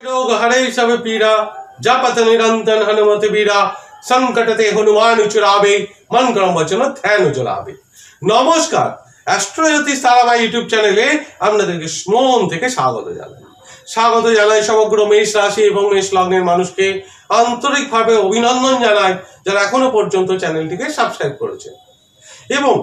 रोग हरे सब पीड़ा जपत निरंतर हनुमत बीरा संकट ते हनुमान चुरावे मन क्रम वचन ध्यान জ্বলাবে। নমস্কার, অ্যাস্ট্রোজ্যোতিষ তারাবাই ইউটিউব চ্যানেলে আপনাদেরকে মন থেকে স্বাগত জানাই সমগ্র মেষ রাশি এবং মেষ লগ্নের মানুষকে আন্তরিকভাবে অভিনন্দন জানাই যারা এখনো পর্যন্ত চ্যানেলটিকে সাবস্ক্রাইব করেছেন, এবং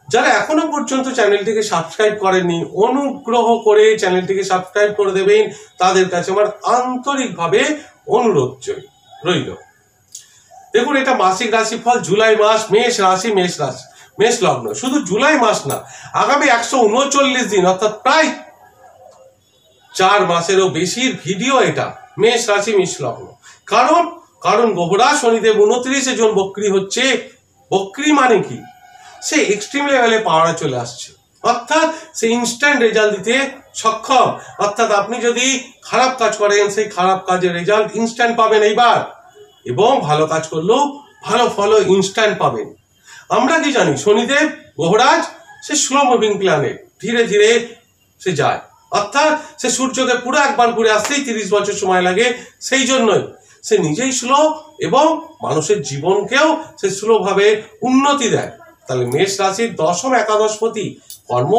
যারা এখনো পর্যন্ত চ্যানেলটিকে সাবস্ক্রাইব করেননি অনুগ্রহ করে চ্যানেলটিকে সাবস্ক্রাইব করে দেবেন। তাদের কাছে আমার আন্তরিকভাবে অনুরোধ রইল। দেখুন, এটা মাসিক রাশিফল জুলাই মাস, মেষ রাশি মেষ লগ্ন। শুধু জুলাই মাস না, আগামী 139 দিন অর্থাৎ প্রায় 4 মাসেরও বেশির ভিডিও এটা মেষ রাশি মেষ লগ্ন। কারণ গ্রহরা শনিদেব 29 জন বক্রি হচ্ছে। বক্রি মানে কি? সে এক্সট্রিম লেভেলে পাওয়ারে চলে আসছে, অর্থাৎ সে ইনস্ট্যান্ট রেজাল্ট দিতে সক্ষম। অর্থাৎ আপনি যদি খারাপ কাজ করেন, সেই খারাপ কাজের রেজাল্ট ইনস্ট্যান্ট পাবেন এইবার, এবং ভালো কাজ করলেও ভালো ফল ইনস্ট্যান্ট পাবেন। আমরা কি জানি, শনিদেব গ্রহরাজ সে স্লো মুভিং প্ল্যানেট, ধীরে ধীরে সে যায়, অর্থাৎ সে সূর্যকে পুরো একবার ঘুরে আসতেই 30 বছর সময় লাগে। সেই জন্যই সে নিজেই স্লো এবং মানুষের জীবনকেও সে স্লোভাবে উন্নতি দেয়। তাহলে মেষ রাশির দশম একাদশপতি, কর্ম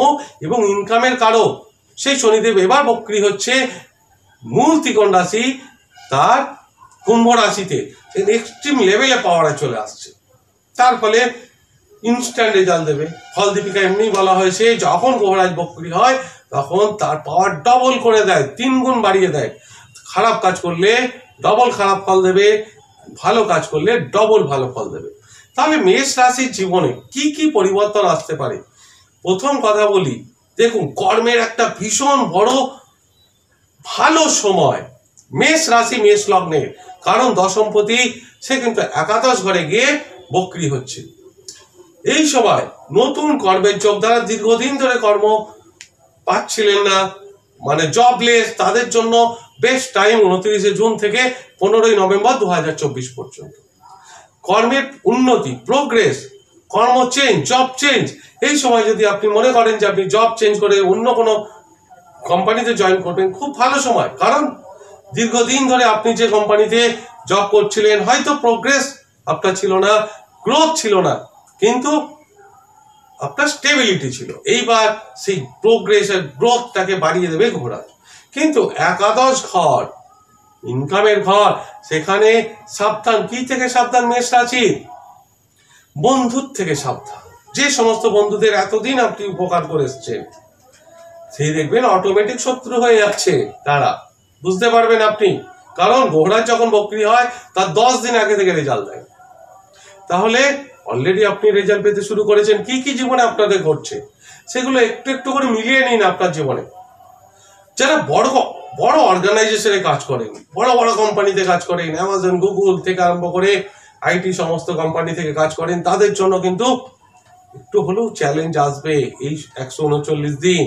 এবং ইনকামের কারক সেই শনিদেব এবার বক্রি হচ্ছে মূল ত্রিকোণ রাশি তার কুম্ভ রাশিতে এক্সট্রিম লেভেলে পাওয়ারে চলে আসছে। তার ফলে ইনস্ট্যান্ট রেজাল্ট দেবে। ফল দীপিকা এমনি বলা হয়েছে, যখন গ্রহরাজ বক্রি হয় তখন তার পাওয়ার ডবল করে দেয়, 3 গুণ বাড়িয়ে দেয়। খারাপ কাজ করলে ডবল খারাপ ফল দেবে, ভালো কাজ করলে ডবল ভালো ফল দেবে। তাহলে মেষ রাশির জীবনে কি কি পরিবর্তন আসতে পারে? প্রথম কথা বলি, দেখুন, কর্মের একটা ভীষণ বড় ভালো সময় মেষ রাশি মেষ লগ্নের, কারণ দশমপতি সে কিন্তু একাদশ ঘরে গিয়ে বক্রি হচ্ছে। এই সময় নতুন কর্মের যোগ, দ্বারা দীর্ঘদিন ধরে কর্ম পাচ্ছিলেন না, মানে জবলেস, তাদের জন্য বেস্ট টাইম 29 জুন থেকে 15 নভেম্বর 2024 পর্যন্ত। কর্মের উন্নতি, প্রোগ্রেস, কর্ম চেঞ্জ, জব চেঞ্জ। এই সময় যদি আপনি মনে করেন যে আপনি জব চেঞ্জ করে অন্য কোনো কোম্পানিতে জয়েন করবেন, খুব ভালো সময়। কারণ দীর্ঘদিন ধরে আপনি যে কোম্পানিতে জব করছিলেন, হয়তো প্রোগ্রেস আপনার ছিল না, গ্রোথ ছিল না, কিন্তু আপনার স্টেবিলিটি ছিল। এইবার সেই প্রোগ্রেস আর গ্রোথটাকে বাড়িয়ে দেবে ঘোড়া। কিন্তু একাদশ ঘর, ইনকামের ঘর, সেখানে সাবধান। কি থেকে সাবধান মেষ রাশি? বন্ধুর থেকে সাবধান। যে সমস্ত বন্ধুদের এতদিন আপনি উপকার করে এসছেন, সেই দেখবেন অটোমেটিক শত্রু হয়ে যাচ্ছে তারা, বুঝতে পারবেন আপনি। কারণ গ্রহরাজ যখন বক্রি হয় তার 10 দিন আগে থেকে রেজাল্ট দেয়। তাহলে অলরেডি আপনি রেজাল্ট পেতে শুরু করেছেন। কি কি জীবনে আপনাদের ঘটছে সেগুলো একটু একটু করে মিলিয়ে নিন আপনার জীবনে। যারা বড় অর্গানাইজেশনে কাজ করেন, বড় কোম্পানিতে কাজ করেন, অ্যামাজন, গুগল থেকে আরম্ভ করে আইটি সমস্ত কোম্পানি থেকে কাজ করেন, তাদের জন্য কিন্তু একটু হলেও চ্যালেঞ্জ আসবে এই 139 দিন।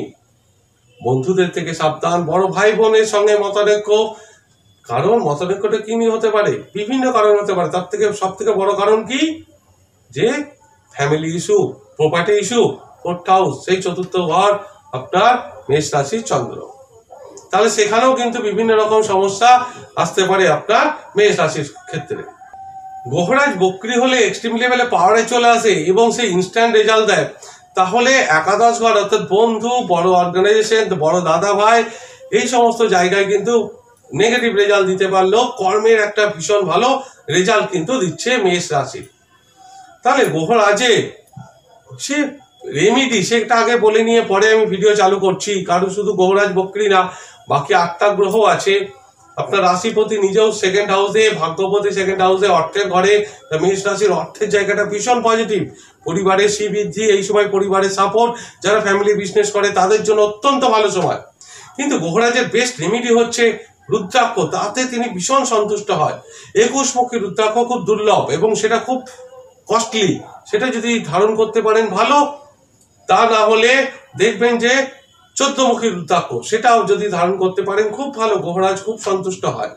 বন্ধুদের থেকে সাবধান, বড় ভাই বোনের সঙ্গে মতানৈক্য। কারণ মতানৈক্যটা কি নিয়ে হতে পারে? বিভিন্ন কারণ হতে পারে। তার থেকে সব থেকে বড় কারণ কি? যে family issue, property issue, court house, সেই চতুর্থ ঘর আপনার মেষ রাশির চন্দ্র। তাহলে সেখানেও কিন্তু বিভিন্ন রকম সমস্যা আসতে পারে আপনার মেষ রাশির ক্ষেত্রে। গ্রহরাজ বক্রি হলে এক্সট্রিম লেভেলে পাওয়ারে চলে আসে এবং সে ইনস্ট্যান্ট রেজাল্ট দেয়। তাহলে একাদশ ঘর অর্থাৎ বন্ধু, বড় অর্গানাইজেশন, বড় দাদা ভাই, এই সমস্ত জায়গায় কিন্তু নেগেটিভ রেজাল্ট দিতে পারলেও কর্মের একটা ভীষণ ভালো রেজাল্ট কিন্তু দিচ্ছে মেষ রাশি। তাহলে গ্রহরাজে সে রেমিডি, সেটা আগে বলে নিয়ে পরে আমি ভিডিও চালু করছি। কারণ শুধু গ্রহরাজ বক্রি না, বাকি 8টা গ্রহ আছে। আপনার রাশিপতি নিজেও সেকেন্ড হাউসে, ভাগ্যপতি সেকেন্ড হাউসে, অর্থের ঘরে। মেষ রাশির অর্থের জায়গাটা ভীষণ পজিটিভ। পরিবারের শ্রীবৃদ্ধি, এই সময় পরিবারের সাপোর্ট, যারা ফ্যামিলি বিজনেস করে তাদের জন্য অত্যন্ত ভালো সময়। কিন্তু গ্রহরাজের বেস্ট রেমিডি হচ্ছে রুদ্রাক্ষ, তাতে তিনি ভীষণ সন্তুষ্ট হয়। 21 মুখী রুদ্রাক্ষ খুব দুর্লভ এবং সেটা খুব কস্টলি। সেটা যদি ধারণ করতে পারেন ভালো, তা না হলে দেখবেন যে 14 মুখী রুদ্রাক্ষ, সেটাও যদি ধারণ করতে পারেন খুব ভালো, গ্রহরাজ খুব সন্তুষ্ট হয়।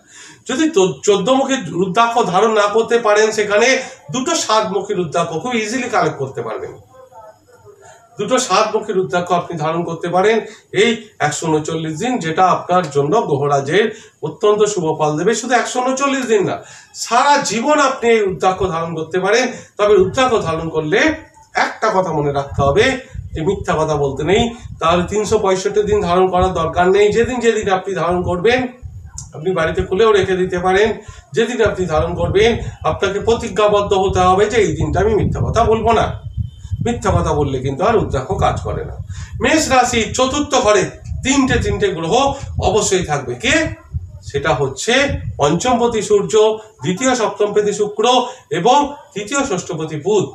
যদি 14 মুখী রুদ্রাক্ষ ধারণ না করতে পারেন, সেখানে 2টো 7 মুখী রুদ্রাক্ষ খুব ইজিলি কালেক্ট করতে পারবেন। দুটো 7 মুখী রুদ্রাক্ষ আপনি ধারণ করতে পারেন এই 139 দিন, যেটা আপনার জন্য গ্রহরাজের অত্যন্ত শুভ ফল দেবে। শুধু 139 দিন না, সারা জীবন আপনি এই রুদ্রাক্ষ ধারণ করতে পারেন। তবে রুদ্রাক্ষ ধারণ করলে একটা কথা মনে রাখতে হবে যে মিথ্যা কথা বলতে নেই। তাহলে 365 দিন ধারণ করার দরকার নেই। যেদিন যেদিন আপনি ধারণ করবেন, আপনি বাড়িতে খুলেও রেখে দিতে পারেন। যেদিন আপনি ধারণ করবেন আপনাকে প্রতিজ্ঞাবদ্ধ হতে হবে যে এই দিনটা আমি মিথ্যা কথা বলবো না। মিথ্যা কথা বললে কিন্তু আর রুদ্রাক্ষ কাজ করে না। মেষ রাশি 4th ঘরে তিনটে গ্রহ অবশ্যই থাকবে। কে? সেটা হচ্ছে পঞ্চমপতি সূর্য, দ্বিতীয় সপ্তমপতি শুক্র এবং তৃতীয় ষষ্ঠপতি বুধ।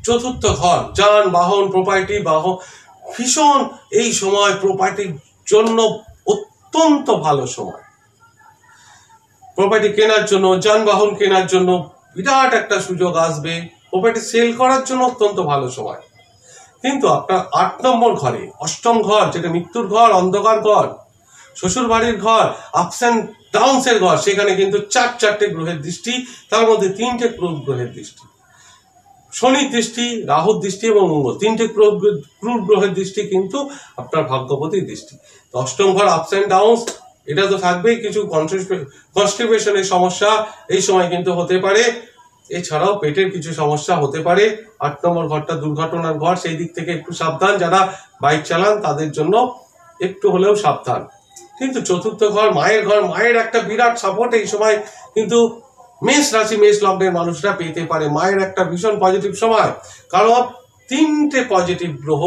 4th ঘর যানবাহন, প্রপার্টি, ভীষণ এই সময় প্রপার্টির জন্য অত্যন্ত ভালো সময়। প্রপার্টি কেনার জন্য, যানবাহন কেনার জন্য বিরাট একটা সুযোগ আসবে। প্রপার্টি সেল করার জন্য অত্যন্ত ভালো সময়। কিন্তু আপনার 8 নম্বর ঘরে, 8ম ঘর, যেটা মৃত্যুর ঘর, অন্ধকার ঘর, শ্বশুর বাড়ির ঘর, আপস অ্যান্ড ডাউনস এর ঘর, সেখানে কিন্তু 4টে গ্রহের দৃষ্টি, তার মধ্যে 3টে ক্রূর গ্রহের দৃষ্টি, শনির দৃষ্টি, রাহুর দৃষ্টি এবং মঙ্গল, 3টে ক্রূর গ্রহের দৃষ্টি কিন্তু আপনার ভাগ্যপতির দৃষ্টি। 8ম ঘর আপস অ্যান্ড ডাউনস, এটা তো থাকবেই। কিছু কনস্টিপেশনের সমস্যা এই সময় কিন্তু হতে পারে। এছাড়াও পেটের কিছু সমস্যা হতে পারে। 8 নম্বর ঘরটা দুর্ঘটনার ঘর, সেই দিক থেকে একটু সাবধান। যারা বাইক চালান তাদের জন্য একটু হলেও সাবধান। কিন্তু 4th ঘর, মায়ের ঘর, মায়ের একটা বিরাট সাপোর্ট এই সময় কিন্তু মেষ রাশি, মেষ লগ্নের মানুষরা পেতে পারে। মায়ের একটা ভীষণ পজিটিভ সময়, কারণ 3টে পজিটিভ গ্রহ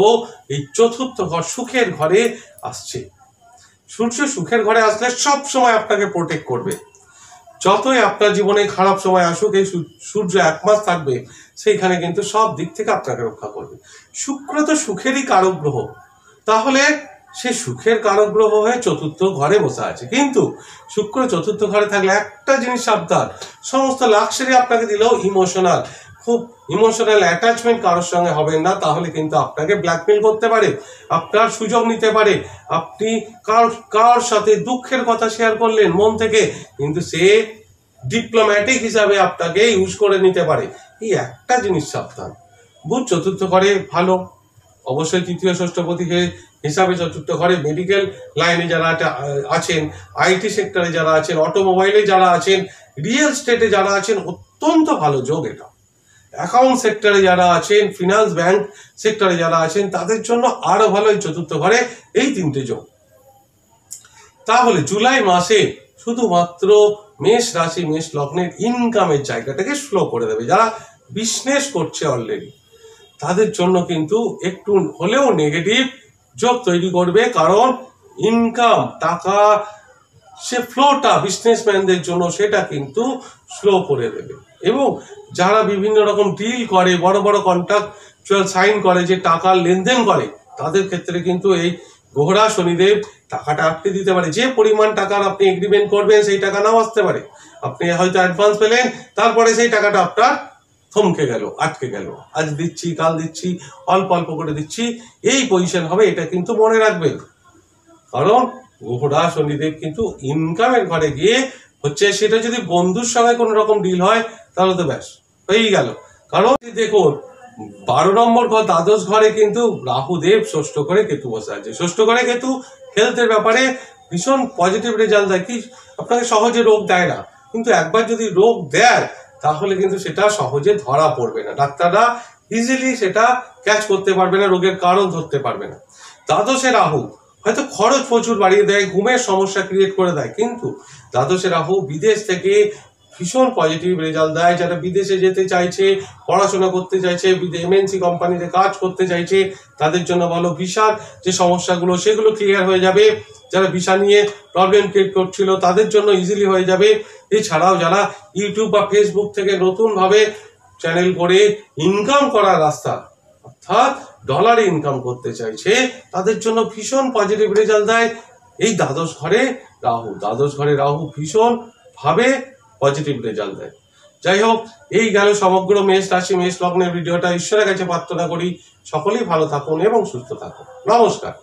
এই 4th ঘর, সুখের ঘরে আসছে। সূর্য সুখের ঘরে আসলে সব সময় আপনাকে প্রোটেক্ট করবে। যতই আপনার জীবনে খারাপ সময় আসুক, এই সূর্য 1 মাস থাকবে, সেইখানে কিন্তু সব দিক থেকে আপনাকে রক্ষা করবে। শুক্র তো সুখেরই কারক গ্রহ, তাহলে সে সুখের কারক গ্রহ হয়ে 4th ঘরে বসে আছে। কিন্তু শুক্র 4th ঘরে থাকলে একটা জিনিস সাবধান, সমস্ত লাক্সারি আপনাকে দিলেও খুব ইমোশনাল অ্যাটাচমেন্ট কারোর সঙ্গে হবেন না, তাহলে কিন্তু আপনাকে ব্ল্যাকমেল করতে পারে, আপনার সুযোগ নিতে পারে। আপনি কার সাথে দুঃখের কথা শেয়ার করলেন মন থেকে, কিন্তু সে ডিপ্লোম্যাটিক হিসাবে আপনাকে ইউজ করে নিতে পারে। এই একটা জিনিস সাবধান। বুধ 4th ঘরে ভালো, অবশ্যই তৃতীয় ষষ্ঠপতি হিসাবে 4th ঘরে মেডিকেল লাইনে যারা আছেন, আইটি সেক্টরে যারা আছেন, অটোমোবাইলে যারা আছেন, রিয়েল স্টেটে যারা আছেন, অত্যন্ত ভালো যোগ এটা। অ্যাকাউন্ট সেক্টরে যারা আছেন, ফিনান্স ব্যাংক সেক্টরে যারা আছেন, তাদের জন্য আরো ভালো এই 4th ঘরে এই 3টে যোগ। তাহলে জুলাই মাসে শুধুমাত্র মেষ রাশি, মেষ লগ্নের ইনকামের জায়গাটাকে স্লো করে দেবে। যারা বিজনেস করছে অলরেডি, তাদের জন্য কিন্তু একটু হলেও নেগেটিভ যোগ তৈরি করবে, কারণ ইনকাম, টাকা, সে ফ্লোটা বিজনেসম্যানদের জন্য সেটা কিন্তু স্লো করে দেবে। এবং যারা বিভিন্ন রকম ডিল করে, বড় বড় কন্ট্রাকচুয়াল সাইন করে, যে টাকার লেনদেন করে, তাদের ক্ষেত্রে কিন্তু এই গ্রহরা শনিদেব টাকাটা আটকে দিতে পারে। যে পরিমাণ টাকার আপনি এগ্রিমেন্ট করবেন, সেই টাকা নাও আসতে পারে। আপনি হয়তো অ্যাডভান্স পেলেন, তারপরে সেই টাকাটা আপনার থমকে গেল, আটকে গেল। আজ দিচ্ছি, কাল দিচ্ছি, অল্প অল্প করে দিচ্ছি, এই পজিশন হবে। এটা কিন্তু মনে রাখবেন, কারণ গ্রহরা শনিদেব কিন্তু ইনকামের ঘরে গিয়ে হচ্ছে, সেটা যদি বন্ধুর সঙ্গে কোনো রকম ডিল হয়, তাহলে তো ব্যাস হয়েই গেল। কারণ দেখুন, 12 নম্বর ঘর, দ্বাদশ ঘরে কিন্তু রাহুদেব 6ষ্ঠ ঘরে কেতু বসে আছে। 6ষ্ঠ ঘরে কেতু হেলথের ব্যাপারে ভীষণ পজিটিভ রেজাল্ট দেয়। কি, আপনাকে সহজে রোগ দেয় না, কিন্তু একবার যদি রোগ দেয়, তাহলে কিন্তু সেটা সহজে ধরা পড়বে না। ডাক্তাররা ইজিলি সেটা ক্যাচ করতে পারবে না, রোগের কারণ ধরতে পারবে না। দ্বাদশে রাহু হয়তো খরচ প্রচুর বাড়িয়ে দেয়, ঘুমের সমস্যা ক্রিয়েট করে দেয়, কিন্তু দ্বাদশে রাহু বিদেশ থেকে ভীষণ পজিটিভ রেজাল্ট দেয়। যারা বিদেশে যেতে চাইছে, পড়াশোনা করতে চাইছে, এমএনসি কোম্পানিতে কাজ করতে চাইছে, তাদের জন্য ভালো। ভিসার যে সমস্যাগুলো, সেগুলো ক্লিয়ার হয়ে যাবে। যারা ভিসা নিয়ে প্রবলেম ক্রিয়েট করছিল, তাদের জন্য ইজিলি হয়ে যাবে। এছাড়াও যারা ইউটিউব বা ফেসবুক থেকে নতুনভাবে চ্যানেল করে ইনকাম করার রাস্তা, অর্থাৎ ডলারে ইনকাম করতে চাইছে, তাদের জন্য ভীষণ পজিটিভ রেজাল্ট দেয় এই দ্বাদশ ঘরে রাহু। দ্বাদশ ঘরে রাহু ভীষণ ভাবে পজিটিভ রেজাল্ট দেয়। যাই হোক, এই গেল সমগ্র মেষ রাশি, মেষ লগ্নের ভিডিওটা। ঈশ্বরের কাছে প্রার্থনা করি সকলেই ভালো থাকুন এবং সুস্থ থাকুন। নমস্কার।